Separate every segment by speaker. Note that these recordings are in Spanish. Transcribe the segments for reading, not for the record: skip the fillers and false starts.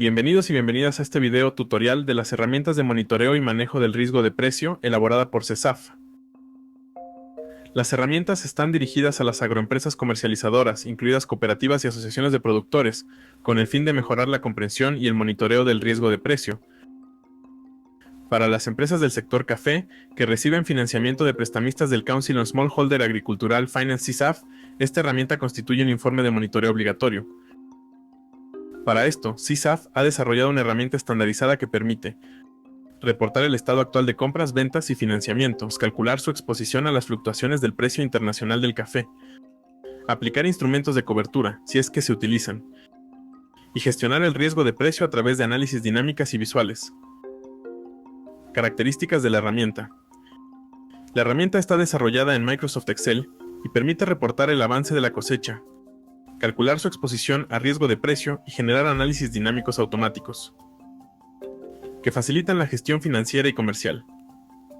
Speaker 1: Bienvenidos y bienvenidas a este video tutorial de las herramientas de monitoreo y manejo del riesgo de precio elaborada por CESAF. Las herramientas están dirigidas a las agroempresas comercializadoras, incluidas cooperativas y asociaciones de productores, con el fin de mejorar la comprensión y el monitoreo del riesgo de precio. Para las empresas del sector café, que reciben financiamiento de prestamistas del Council on Smallholder Agricultural Finance CESAF, esta herramienta constituye un informe de monitoreo obligatorio. Para esto, CESAF ha desarrollado una herramienta estandarizada que permite reportar el estado actual de compras, ventas y financiamientos, calcular su exposición a las fluctuaciones del precio internacional del café, aplicar instrumentos de cobertura, si es que se utilizan, y gestionar el riesgo de precio a través de análisis dinámicas y visuales. Características de la herramienta. La herramienta está desarrollada en Microsoft Excel y permite reportar el avance de la cosecha, calcular su exposición a riesgo de precio y generar análisis dinámicos automáticos, que facilitan la gestión financiera y comercial.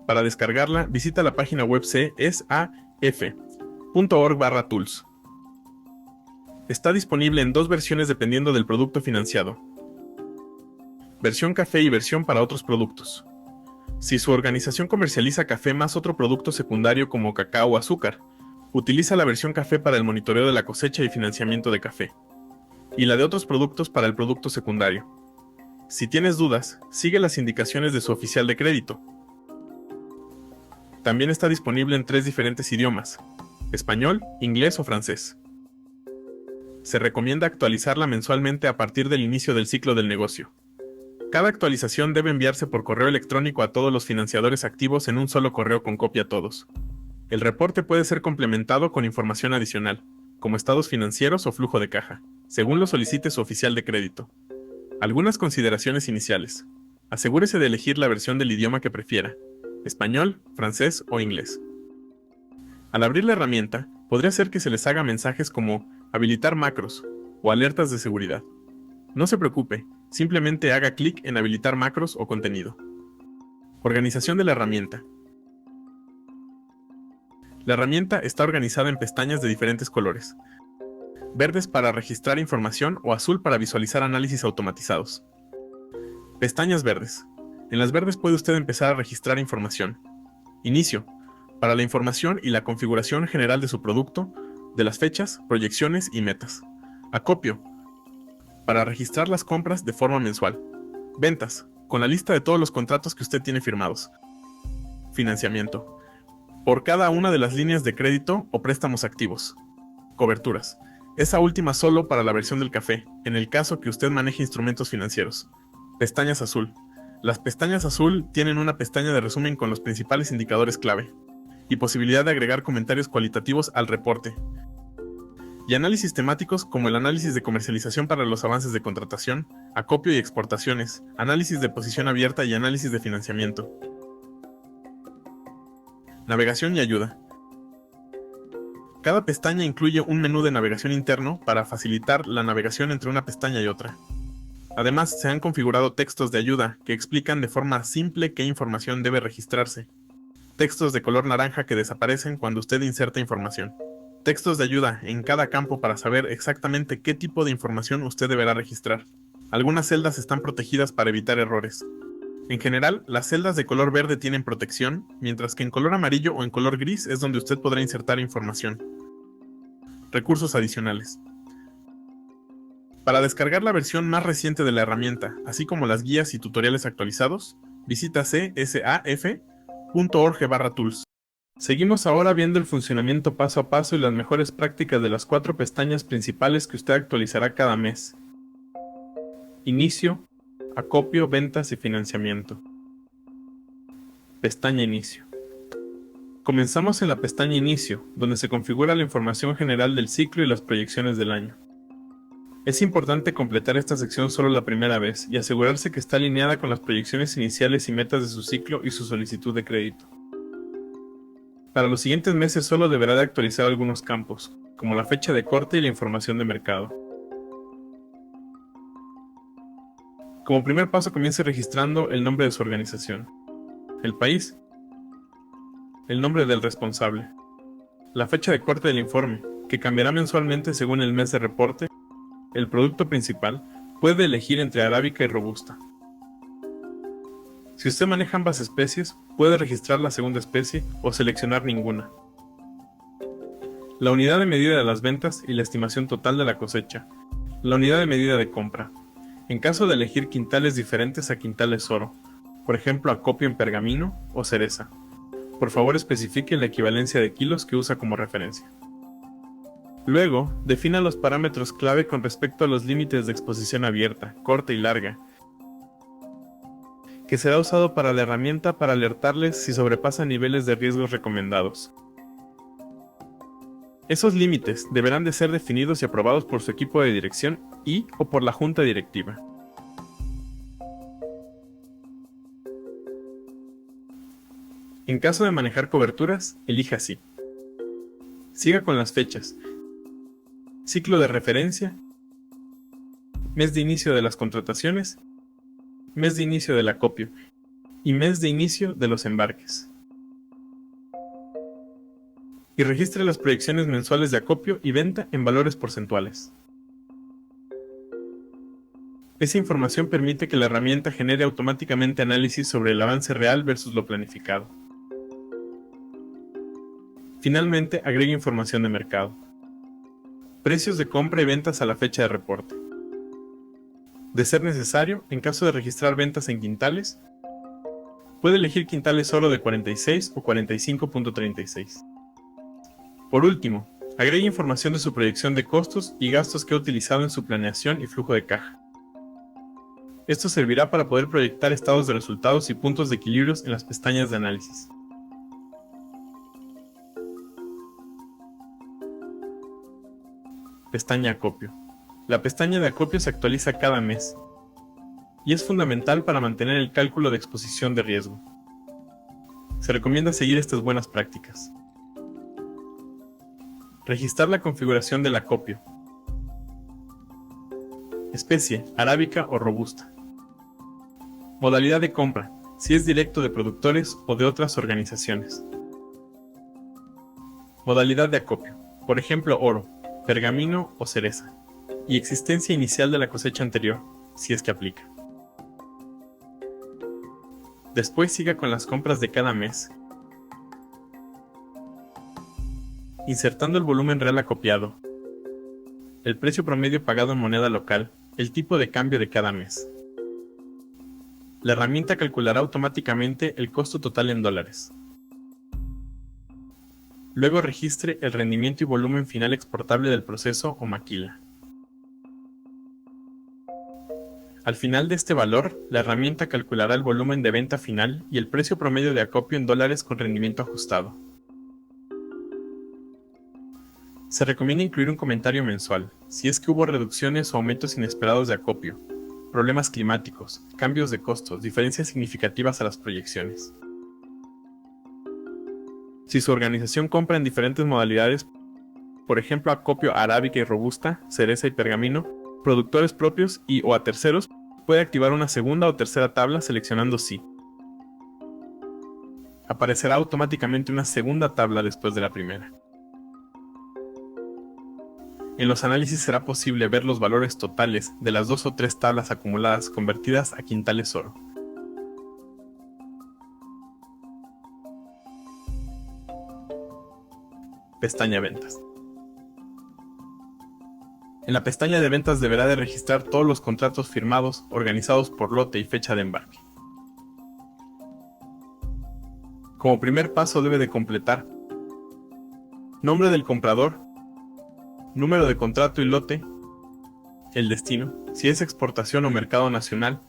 Speaker 1: Para descargarla, visita la página web cesaf.org/tools. Está disponible en dos versiones dependiendo del producto financiado. Versión café y versión para otros productos. Si su organización comercializa café más otro producto secundario como cacao o azúcar, utiliza la versión café para el monitoreo de la cosecha y financiamiento de café, y la de otros productos para el producto secundario. Si tienes dudas, sigue las indicaciones de su oficial de crédito. También está disponible en 3 diferentes idiomas: español, inglés o francés. Se recomienda actualizarla mensualmente a partir del inicio del ciclo del negocio. Cada actualización debe enviarse por correo electrónico a todos los financiadores activos en un solo correo con copia a todos. El reporte puede ser complementado con información adicional, como estados financieros o flujo de caja, según lo solicite su oficial de crédito. Algunas consideraciones iniciales. Asegúrese de elegir la versión del idioma que prefiera: español, francés o inglés. Al abrir la herramienta, podría ser que se les haga mensajes como habilitar macros o alertas de seguridad. No se preocupe, simplemente haga clic en habilitar macros o contenido. Organización de la herramienta. La herramienta está organizada en pestañas de diferentes colores: verdes para registrar información o azul para visualizar análisis automatizados. Pestañas verdes. En las verdes puede usted empezar a registrar información. Inicio, para la información y la configuración general de su producto, de las fechas, proyecciones y metas. Acopio, para registrar las compras de forma mensual. Ventas, con la lista de todos los contratos que usted tiene firmados. Financiamiento, por cada una de las líneas de crédito o préstamos activos. Coberturas. Esa última solo para la versión del café, en el caso que usted maneje instrumentos financieros. Pestañas azul. Las pestañas azul tienen una pestaña de resumen con los principales indicadores clave, y posibilidad de agregar comentarios cualitativos al reporte. Y análisis temáticos como el análisis de comercialización para los avances de contratación, acopio y exportaciones, análisis de posición abierta y análisis de financiamiento. Navegación y ayuda. Cada pestaña incluye un menú de navegación interno para facilitar la navegación entre una pestaña y otra. Además, se han configurado textos de ayuda que explican de forma simple qué información debe registrarse. Textos de color naranja que desaparecen cuando usted inserta información. Textos de ayuda en cada campo para saber exactamente qué tipo de información usted deberá registrar. Algunas celdas están protegidas para evitar errores. En general, las celdas de color verde tienen protección, mientras que en color amarillo o en color gris es donde usted podrá insertar información. Recursos adicionales. Para descargar la versión más reciente de la herramienta, así como las guías y tutoriales actualizados, visita cesaf.org/tools. Seguimos ahora viendo el funcionamiento paso a paso y las mejores prácticas de las 4 pestañas principales que usted actualizará cada mes. Inicio, acopio, ventas y financiamiento. Pestaña Inicio. Comenzamos en la pestaña Inicio, donde se configura la información general del ciclo y las proyecciones del año. Es importante completar esta sección solo la primera vez y asegurarse que está alineada con las proyecciones iniciales y metas de su ciclo y su solicitud de crédito. Para los siguientes meses solo deberá de actualizar algunos campos, como la fecha de corte y la información de mercado. Como primer paso, comience registrando el nombre de su organización, el país, el nombre del responsable, la fecha de corte del informe, que cambiará mensualmente según el mes de reporte, el producto principal, Puede elegir entre arábica y robusta. Si usted maneja ambas especies, puede registrar la segunda especie o seleccionar ninguna. La unidad de medida de las ventas y la estimación total de la cosecha. La unidad de medida de compra. En caso de elegir quintales diferentes a quintales oro, por ejemplo acopio en pergamino o cereza, por favor especifique la equivalencia de kilos que usa como referencia. Luego, defina los parámetros clave con respecto a los límites de exposición abierta, corta y larga, que será usado para la herramienta para alertarles si sobrepasan niveles de riesgos recomendados. Esos límites deberán de ser definidos y aprobados por su equipo de dirección o por la junta directiva. En caso de manejar coberturas, elija así. Siga con las fechas. Ciclo de referencia. Mes de inicio de las contrataciones. Mes de inicio del acopio. Y mes de inicio de los embarques. Y registre las proyecciones mensuales de acopio y venta en valores porcentuales. Esa información permite que la herramienta genere automáticamente análisis sobre el avance real versus lo planificado. Finalmente, agregue información de mercado. Precios de compra y ventas a la fecha de reporte. De ser necesario, en caso de registrar ventas en quintales, puede elegir quintales oro de 46 o 45.36. Por último, agregue información de su proyección de costos y gastos que ha utilizado en su planeación y flujo de caja. Esto servirá para poder proyectar estados de resultados y puntos de equilibrios en las pestañas de análisis. Pestaña Acopio. La pestaña de acopio se actualiza cada mes y es fundamental para mantener el cálculo de exposición de riesgo. Se recomienda seguir estas buenas prácticas. Registrar la configuración del acopio. Especie, arábica o robusta. Modalidad de compra, si es directo de productores o de otras organizaciones. Modalidad de acopio, por ejemplo oro, pergamino o cereza. Y existencia inicial de la cosecha anterior, si es que aplica. Después siga con las compras de cada mes, insertando el volumen real acopiado, el precio promedio pagado en moneda local, el tipo de cambio de cada mes. La herramienta calculará automáticamente el costo total en dólares. Luego registre el rendimiento y volumen final exportable del proceso o maquila. Al final de este valor, la herramienta calculará el volumen de venta final y el precio promedio de acopio en dólares con rendimiento ajustado. Se recomienda incluir un comentario mensual, si es que hubo reducciones o aumentos inesperados de acopio, problemas climáticos, cambios de costos, diferencias significativas a las proyecciones. Si su organización compra en diferentes modalidades, por ejemplo acopio arábica y robusta, cereza y pergamino, productores propios o a terceros, puede activar una segunda o tercera tabla seleccionando sí. Aparecerá automáticamente una segunda tabla después de la primera. En los análisis será posible ver los valores totales de las 2 o 3 tablas acumuladas convertidas a quintales oro. Pestaña Ventas. En la pestaña de ventas deberá de registrar todos los contratos firmados, organizados por lote y fecha de embarque. Como primer paso debe de completar nombre del comprador, número de contrato y lote, el destino, si es exportación o mercado nacional,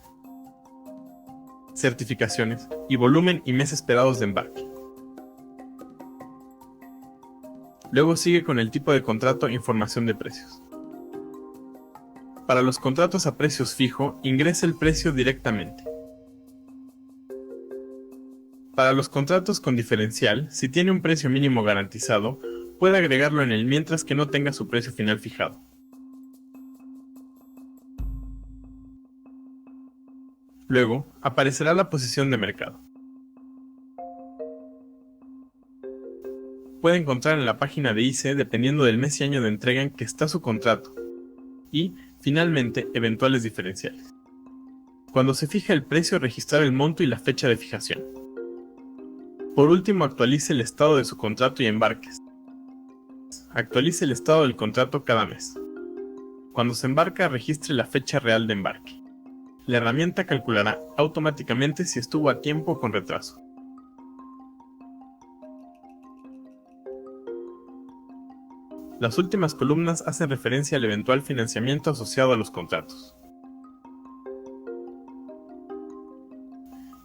Speaker 1: certificaciones y volumen y mes esperados de embarque. Luego sigue con el tipo de contrato e información de precios. Para los contratos a precios fijo, ingrese el precio directamente. Para los contratos con diferencial, si tiene un precio mínimo garantizado, puede agregarlo en el mientras que no tenga su precio final fijado. Luego, aparecerá la posición de mercado. Puede encontrar en la página de ICE dependiendo del mes y año de entrega en que está su contrato. Y, Finalmente, eventuales diferenciales. Cuando se fija el precio, registrar el monto y la fecha de fijación. Por último, actualice el estado de su contrato y embarques. Actualice el estado del contrato cada mes. Cuando se embarca, registre la fecha real de embarque. La herramienta calculará automáticamente si estuvo a tiempo o con retraso. Las últimas columnas hacen referencia al eventual financiamiento asociado a los contratos.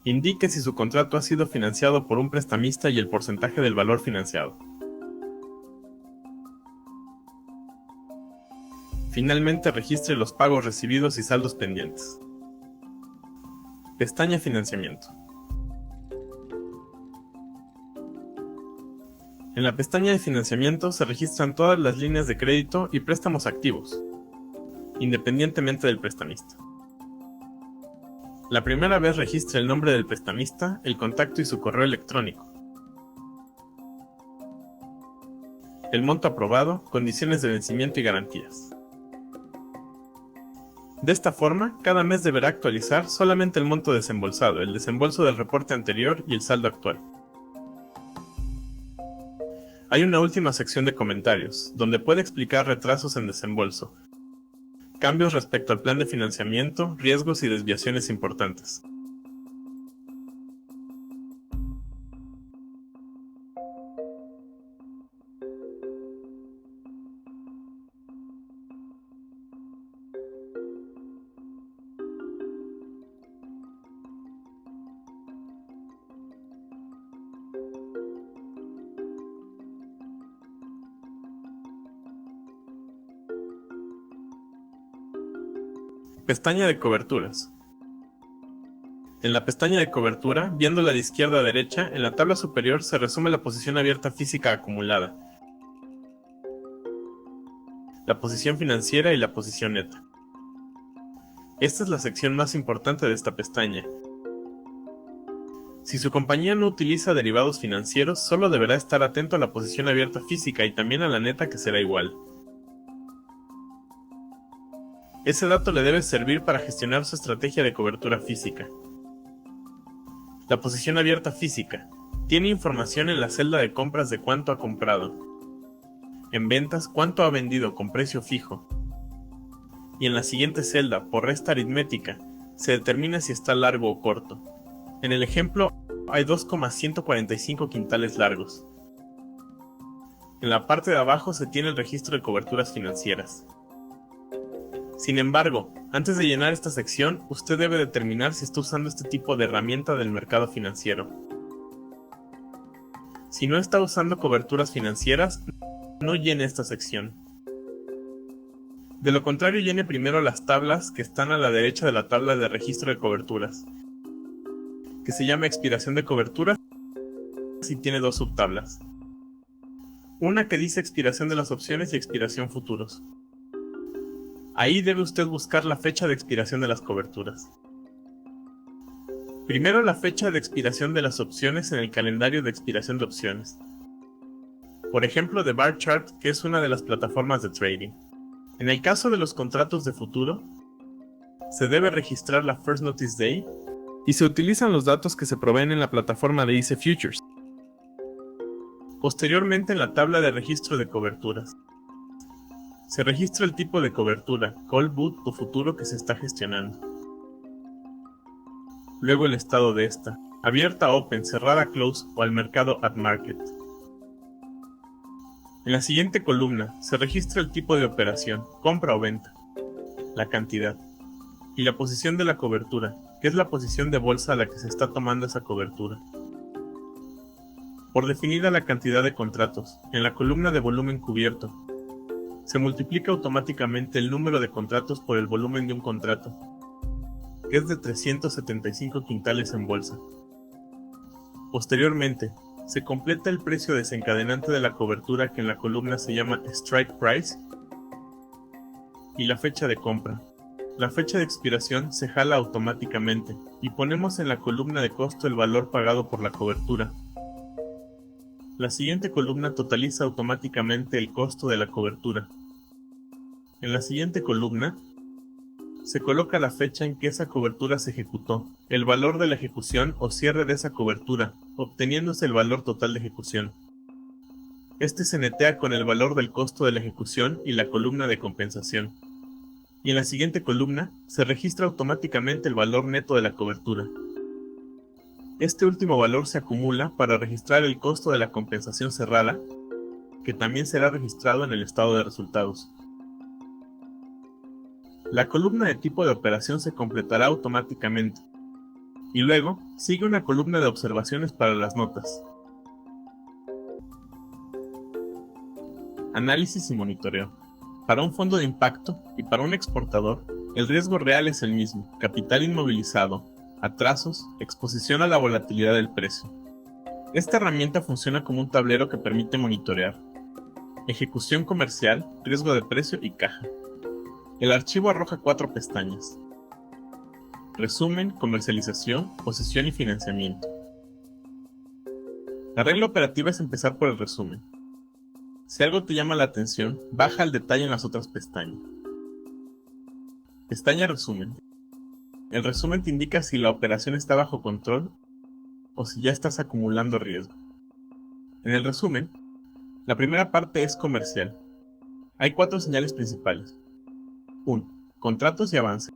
Speaker 1: Indique si su contrato ha sido financiado por un prestamista y el porcentaje del valor financiado. Finalmente, registre los pagos recibidos y saldos pendientes. Pestaña Financiamiento. En la pestaña de financiamiento se registran todas las líneas de crédito y préstamos activos, independientemente del prestamista. La primera vez registra el nombre del prestamista, el contacto y su correo electrónico. El monto aprobado, condiciones de vencimiento y garantías. De esta forma, cada mes deberá actualizar solamente el monto desembolsado, el desembolso del reporte anterior y el saldo actual. Hay una última sección de comentarios, donde puede explicar retrasos en desembolso, cambios respecto al plan de financiamiento, riesgos y desviaciones importantes. Pestaña de coberturas. En la pestaña de cobertura, viéndola de izquierda a derecha, en la tabla superior se resume la posición abierta física acumulada, la posición financiera y la posición neta. Esta es la sección más importante de esta pestaña. Si su compañía no utiliza derivados financieros, solo deberá estar atento a la posición abierta física y también a la neta, que será igual. Ese dato le debe servir para gestionar su estrategia de cobertura física. La posición abierta física tiene información en la celda de compras de cuánto ha comprado, en ventas cuánto ha vendido con precio fijo, y en la siguiente celda, por resta aritmética, se determina si está largo o corto. En el ejemplo, hay 2,145 quintales largos. En la parte de abajo se tiene el registro de coberturas financieras. Sin embargo, antes de llenar esta sección, usted debe determinar si está usando este tipo de herramienta del mercado financiero. Si no está usando coberturas financieras, no llene esta sección. De lo contrario, llene primero las tablas que están a la derecha de la tabla de registro de coberturas, que se llama expiración de coberturas y tiene dos subtablas. Una que dice expiración de las opciones y expiración futuros. Ahí debe usted buscar la fecha de expiración de las coberturas. Primero, la fecha de expiración de las opciones en el calendario de expiración de opciones. Por ejemplo, de Barchart, que es una de las plataformas de trading. En el caso de los contratos de futuro, se debe registrar la First Notice Day y se utilizan los datos que se proveen en la plataforma de ICE Futures. Posteriormente, en la tabla de registro de coberturas, se registra el tipo de cobertura, call, put o futuro que se está gestionando. Luego el estado de esta, abierta, open, cerrada, close o al mercado at market. En la siguiente columna se registra el tipo de operación, compra o venta, la cantidad y la posición de la cobertura, que es la posición de bolsa a la que se está tomando esa cobertura. Por definida la cantidad de contratos, en la columna de volumen cubierto, se multiplica automáticamente el número de contratos por el volumen de un contrato, que es de 375 quintales en bolsa. Posteriormente, se completa el precio desencadenante de la cobertura, que en la columna se llama Strike Price, y la fecha de compra. La fecha de expiración se jala automáticamente, y ponemos en la columna de costo el valor pagado por la cobertura. La siguiente columna totaliza automáticamente el costo de la cobertura. En la siguiente columna, se coloca la fecha en que esa cobertura se ejecutó, el valor de la ejecución o cierre de esa cobertura, obteniéndose el valor total de ejecución. Este se netea con el valor del costo de la ejecución y la columna de compensación. Y en la siguiente columna se registra automáticamente el valor neto de la cobertura. Este último valor se acumula para registrar el costo de la compensación cerrada, que también será registrado en el estado de resultados. La columna de tipo de operación se completará automáticamente, y luego sigue una columna de observaciones para las notas. Análisis y monitoreo. Para un fondo de impacto y para un exportador, el riesgo real es el mismo: capital inmovilizado, atrasos, exposición a la volatilidad del precio. Esta herramienta funciona como un tablero que permite monitorear ejecución comercial, riesgo de precio y caja. El archivo arroja 4 pestañas: resumen, comercialización, posesión y financiamiento. La regla operativa es empezar por el resumen. Si algo te llama la atención, baja al detalle en las otras pestañas. Pestaña resumen. El resumen te indica si la operación está bajo control o si ya estás acumulando riesgo. En el resumen, la primera parte es comercial. Hay 4 señales principales. 1. Contratos y avance.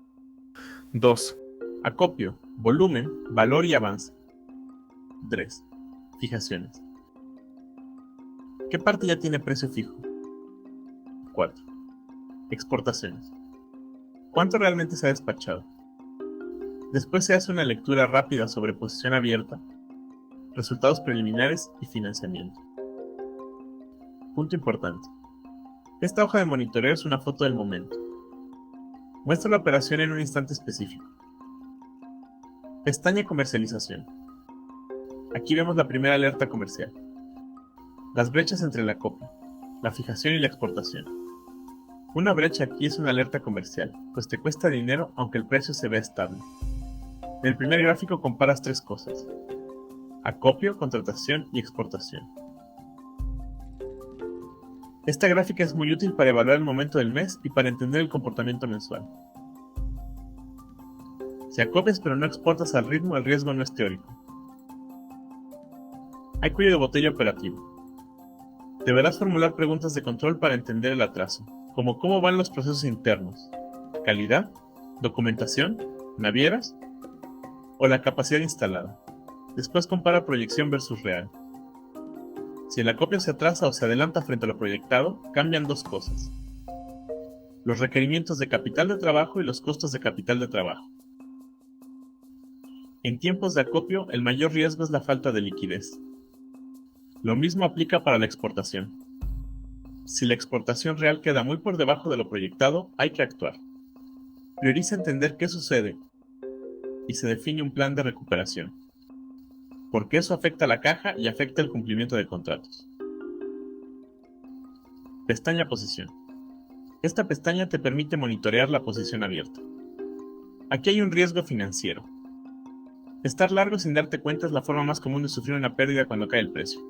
Speaker 1: 2. Acopio, volumen, valor y avance. 3. Fijaciones. ¿Qué parte ya tiene precio fijo? 4. Exportaciones. ¿Cuánto realmente se ha despachado? Después se hace una lectura rápida sobre posición abierta, resultados preliminares y financiamiento. Punto importante. Esta hoja de monitoreo es una foto del momento. Muestra la operación en un instante específico. Pestaña comercialización. Aquí vemos la primera alerta comercial. Las brechas entre la copia, la fijación y la exportación. Una brecha aquí es una alerta comercial, pues te cuesta dinero aunque el precio se vea estable. En el primer gráfico comparas 3 cosas: acopio, contratación y exportación. Esta gráfica es muy útil para evaluar el momento del mes y para entender el comportamiento mensual. Si acopias pero no exportas al ritmo, el riesgo no es teórico. Hay cuello de botella operativo. Deberás formular preguntas de control para entender el atraso, como cómo van los procesos internos, calidad, documentación, navieras o la capacidad instalada. Después compara proyección versus real. Si el acopio se atrasa o se adelanta frente a lo proyectado, cambian 2 cosas: los requerimientos de capital de trabajo y los costos de capital de trabajo. En tiempos de acopio, el mayor riesgo es la falta de liquidez. Lo mismo aplica para la exportación. Si la exportación real queda muy por debajo de lo proyectado, hay que actuar. Prioriza entender qué sucede y se define un plan de recuperación, porque eso afecta a la caja y afecta el cumplimiento de contratos. Pestaña posición. Esta pestaña te permite monitorear la posición abierta. Aquí hay un riesgo financiero. Estar largo sin darte cuenta es la forma más común de sufrir una pérdida cuando cae el precio.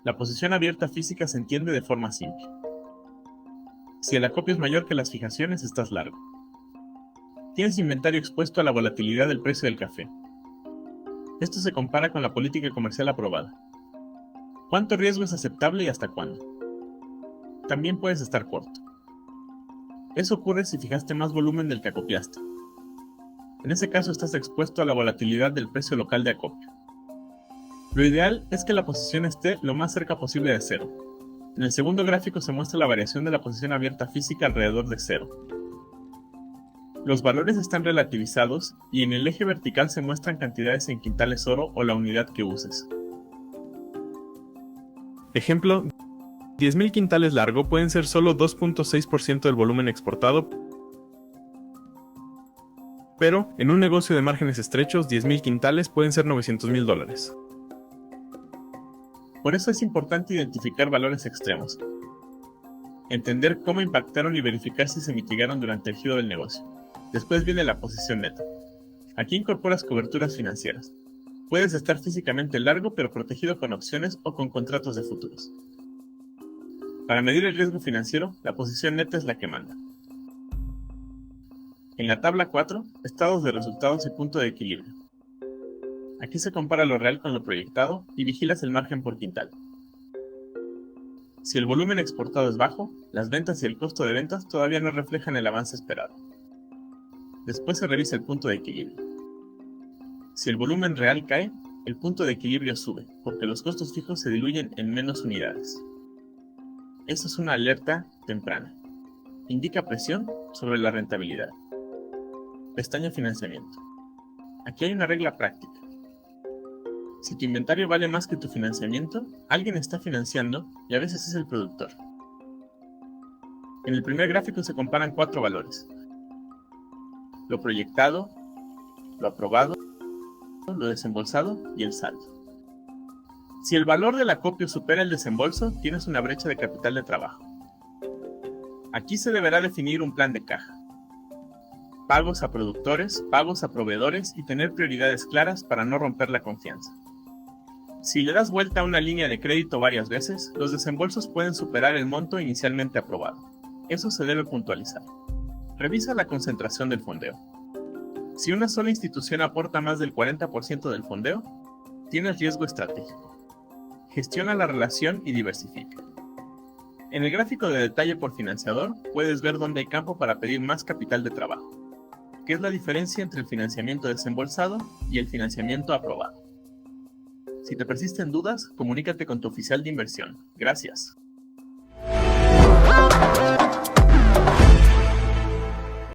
Speaker 1: La posición abierta física se entiende de forma simple. Si el acopio es mayor que las fijaciones, estás largo. Tienes inventario expuesto a la volatilidad del precio del café. Esto se compara con la política comercial aprobada. ¿Cuánto riesgo es aceptable y hasta cuándo? También puedes estar corto. Eso ocurre si fijaste más volumen del que acopiaste. En ese caso estás expuesto a la volatilidad del precio local de acopio. Lo ideal es que la posición esté lo más cerca posible de cero. En el segundo gráfico se muestra la variación de la posición abierta física alrededor de cero. Los valores están relativizados y en el eje vertical se muestran cantidades en quintales oro o la unidad que uses. Ejemplo, 10.000 quintales largo pueden ser solo 2.6% del volumen exportado, pero en un negocio de márgenes estrechos, 10.000 quintales pueden ser $900.000. Por eso es importante identificar valores extremos, entender cómo impactaron y verificar si se mitigaron durante el giro del negocio. Después viene la posición neta. Aquí incorporas coberturas financieras. Puedes estar físicamente largo pero protegido con opciones o con contratos de futuros. Para medir el riesgo financiero, la posición neta es la que manda. En la tabla 4, estados de resultados y punto de equilibrio. Aquí se compara lo real con lo proyectado y vigilas el margen por quintal. Si el volumen exportado es bajo, las ventas y el costo de ventas todavía no reflejan el avance esperado. Después se revisa el punto de equilibrio. Si el volumen real cae, el punto de equilibrio sube, porque los costos fijos se diluyen en menos unidades. Esta es una alerta temprana. Indica presión sobre la rentabilidad. Pestaña Financiamiento. Aquí hay una regla práctica. Si tu inventario vale más que tu financiamiento, alguien está financiando y a veces es el productor. En el primer gráfico se comparan 4 valores: lo proyectado, lo aprobado, lo desembolsado y el saldo. Si el valor del acopio supera el desembolso, tienes una brecha de capital de trabajo. Aquí se deberá definir un plan de caja. Pagos a productores, pagos a proveedores y tener prioridades claras para no romper la confianza. Si le das vuelta a una línea de crédito varias veces, los desembolsos pueden superar el monto inicialmente aprobado. Eso se debe puntualizar. Revisa la concentración del fondeo. Si una sola institución aporta más del 40% del fondeo, tienes riesgo estratégico. Gestiona la relación y diversifica. En el gráfico de detalle por financiador, puedes ver dónde hay campo para pedir más capital de trabajo, que es la diferencia entre el financiamiento desembolsado y el financiamiento aprobado. Si te persisten dudas, comunícate con tu oficial de inversión. Gracias.